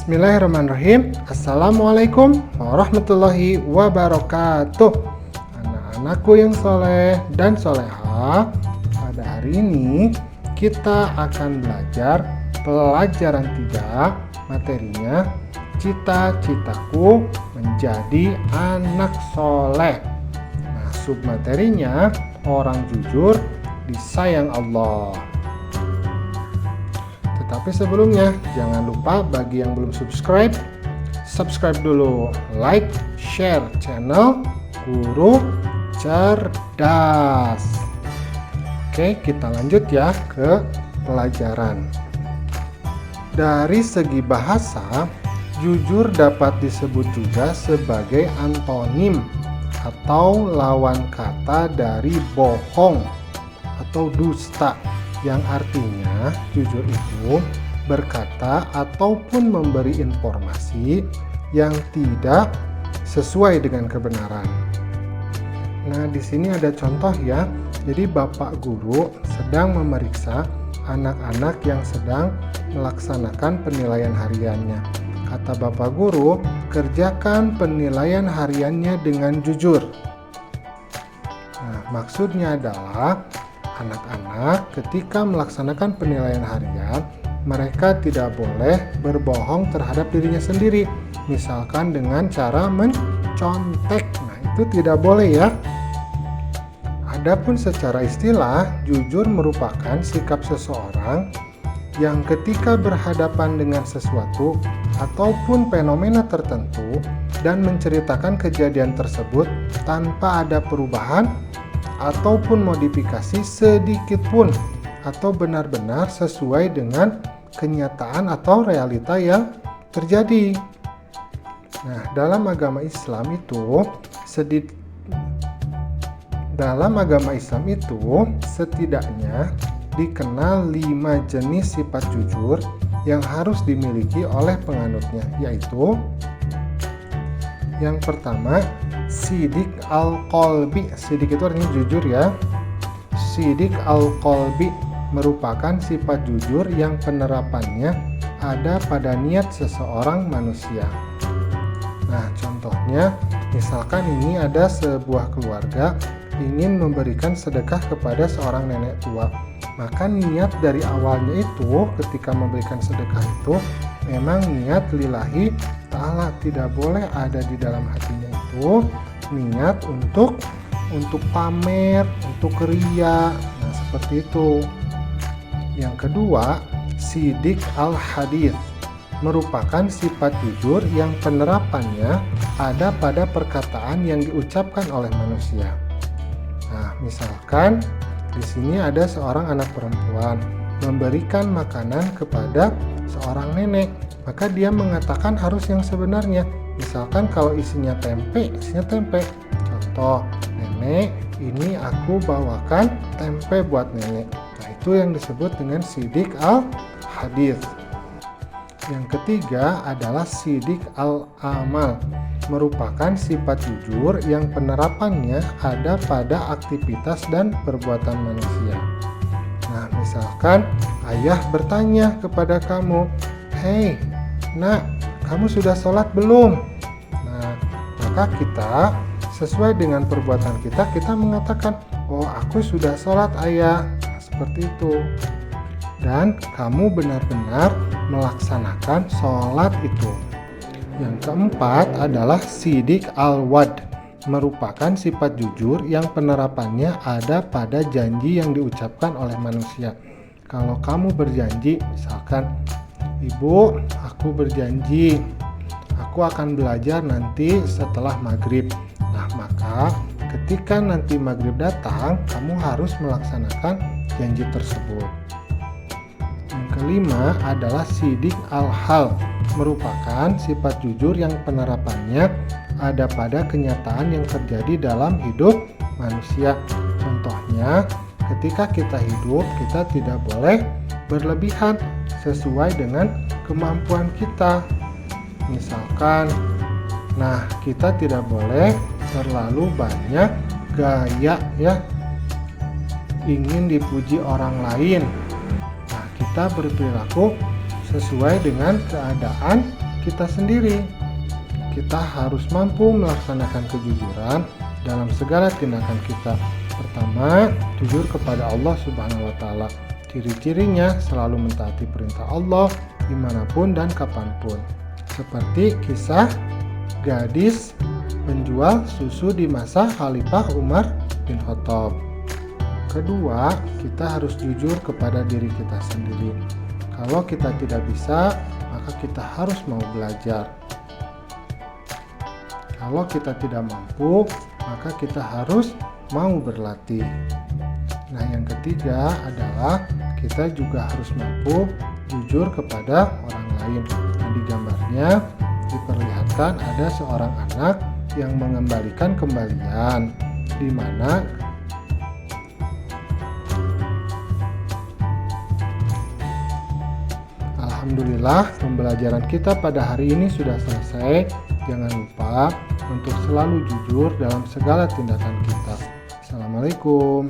Bismillahirrahmanirrahim. Assalamualaikum warahmatullahi wabarakatuh. Anak-anakku yang soleh dan soleha, pada hari ini kita akan belajar pelajaran 3, materinya cita-citaku menjadi anak soleh. Nah, submaterinya orang jujur disayang Allah. Tapi sebelumnya, jangan lupa bagi yang belum subscribe dulu, like, share channel Guru Cerdas. Oke, kita lanjut ya ke pelajaran. Dari segi bahasa, jujur dapat disebut juga sebagai antonim atau lawan kata dari bohong atau dusta, yang artinya jujur itu berkata ataupun memberi informasi yang tidak sesuai dengan kebenaran. Nah, di sini ada contoh ya. Jadi Bapak Guru sedang memeriksa anak-anak yang sedang melaksanakan penilaian hariannya. Kata Bapak Guru, kerjakan penilaian hariannya dengan jujur. Nah, maksudnya adalah anak-anak ketika melaksanakan penilaian harian, mereka tidak boleh berbohong terhadap dirinya sendiri. Misalkan dengan cara mencontek. Nah, itu tidak boleh ya. Adapun secara istilah, jujur merupakan sikap seseorang yang ketika berhadapan dengan sesuatu ataupun fenomena tertentu dan menceritakan kejadian tersebut tanpa ada perubahan ataupun modifikasi sedikit pun, atau benar-benar sesuai dengan kenyataan atau realita yang terjadi. Nah, dalam agama Islam itu setidaknya dikenal 5 jenis sifat jujur yang harus dimiliki oleh penganutnya, yaitu yang pertama, sidik al-qalbi. Sidik itu artinya jujur ya. Sidik al-qalbi merupakan sifat jujur yang penerapannya ada pada niat seseorang manusia. Nah, contohnya, misalkan ini ada sebuah keluarga ingin memberikan sedekah kepada seorang nenek tua. Maka niat dari awalnya itu ketika memberikan sedekah itu memang niat lillahi ta'ala, tidak boleh ada di dalam hatinya itu niat untuk pamer, untuk ria. Nah, seperti itu. Yang kedua, sidik al-hadits merupakan sifat jujur yang penerapannya ada pada perkataan yang diucapkan oleh manusia. Nah, misalkan di sini ada seorang anak perempuan memberikan makanan kepada seorang nenek, maka dia mengatakan harus yang sebenarnya. Misalkan kalau isinya tempe. Contoh, nenek, ini aku bawakan tempe buat nenek. Nah, itu yang disebut dengan sidik al-hadits. Yang ketiga adalah sidik al-amal, merupakan sifat jujur yang penerapannya ada pada aktivitas dan perbuatan manusia. Nah, misalkan ayah bertanya kepada kamu, "Hei, nak, kamu sudah sholat belum?" Nah, maka kita sesuai dengan perbuatan kita mengatakan, "Oh, aku sudah sholat ayah." Nah, seperti itu. Dan kamu benar-benar melaksanakan sholat itu. Yang keempat adalah sidik al-wa'd, merupakan sifat jujur yang penerapannya ada pada janji yang diucapkan oleh manusia. Kalau kamu berjanji, misalkan, "Ibu, aku berjanji aku akan belajar nanti setelah maghrib." Nah, maka ketika nanti maghrib datang, kamu harus melaksanakan janji tersebut. Yang kelima adalah sidik al-hal, merupakan sifat jujur yang penerapannya ada pada kenyataan yang terjadi dalam hidup manusia. Contohnya, ketika kita hidup, kita tidak boleh berlebihan sesuai dengan kemampuan kita. Misalkan, nah, kita tidak boleh terlalu banyak gaya ya, ingin dipuji orang lain. Kita berperilaku sesuai dengan keadaan kita sendiri. Kita harus mampu melaksanakan kejujuran dalam segala tindakan kita. Pertama, jujur kepada Allah Subhanahu wa Ta'ala. Ciri-cirinya selalu mentaati perintah Allah dimanapun dan kapanpun. Seperti kisah gadis penjual susu di masa Khalifah Umar bin Khattab. Kedua, kita harus jujur kepada diri kita sendiri. Kalau kita tidak bisa, maka kita harus mau belajar. Kalau kita tidak mampu, maka kita harus mau berlatih. Nah, yang ketiga adalah kita juga harus mampu jujur kepada orang lain. Nah, di gambarnya diperlihatkan ada seorang anak yang mengembalikan kembalian, di mana alhamdulillah pembelajaran kita pada hari ini sudah selesai. Jangan lupa untuk selalu jujur dalam segala tindakan kita. Assalamualaikum.